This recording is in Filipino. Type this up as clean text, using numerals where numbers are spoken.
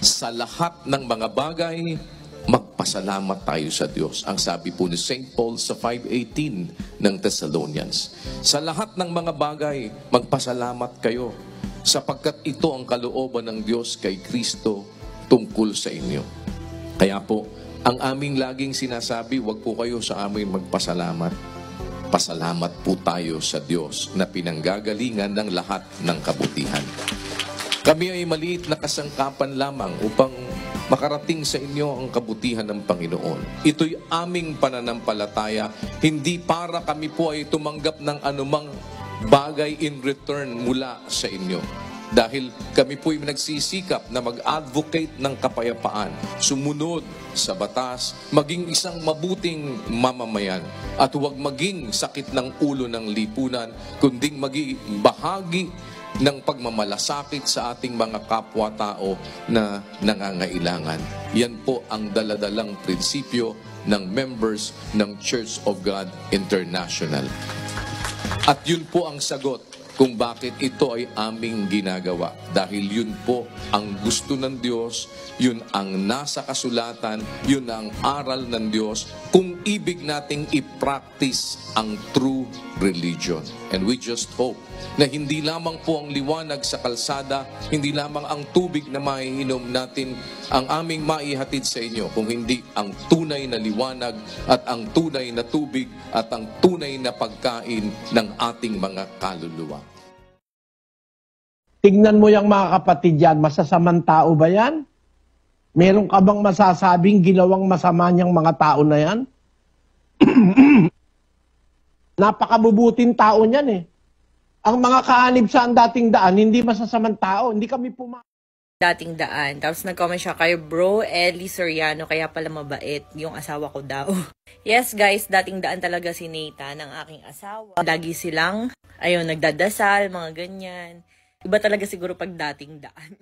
Sa lahat ng mga bagay, magpasalamat tayo sa Diyos. Ang sabi po ni St. Paul sa 5:18 ng Thessalonians. Sa lahat ng mga bagay, magpasalamat kayo sapagkat ito ang kalooban ng Diyos kay Kristo tungkol sa inyo. Kaya po, ang aming laging sinasabi, huwag po kayo sa amin magpasalamat. Pasalamat po tayo sa Diyos na pinanggagalingan ng lahat ng kabutihan. Kami ay maliit na kasangkapan lamang upang makarating sa inyo ang kabutihan ng Panginoon. Ito'y aming pananampalataya, hindi para kami po ay tumanggap ng anumang bagay in return mula sa inyo. Dahil kami po ay nagsisikap na mag-advocate ng kapayapaan, sumunod sa batas, maging isang mabuting mamamayan, at huwag maging sakit ng ulo ng lipunan, kundi maging bahagi ng pagmamalasakit sa ating mga kapwa-tao na nangangailangan. Yan po ang daladalang prinsipyo ng members ng Church of God International. At yun po ang sagot kung bakit ito ay aming ginagawa. Dahil yun po ang gusto ng Diyos, yun ang nasa kasulatan, yun ang aral ng Diyos, kung ibig nating i-practice ang true religion. And we just hope na hindi lamang po ang liwanag sa kalsada, hindi lamang ang tubig na maiinom natin ang aming maihatid sa inyo, kung hindi ang tunay na liwanag at ang tunay na tubig at ang tunay na pagkain ng ating mga kaluluwa. Tignan mo yung mga kapatid yan, masasamang tao ba yan? Meron ka bang masasabing ginawang masama niyang mga tao na yan? Napakabubuting tao niyan eh. Ang mga kaanib sa ang dating daan, hindi masasamang tao. Hindi kami dating daan. Tapos nag-comment siya kay Bro Eli Soriano, kaya pala mabait yung asawa ko daw. Yes guys, dating daan talaga si Nathan, ng aking asawa. Lagi silang, ayun, nagdadasal, mga ganyan. Iba talaga siguro pag dating daan.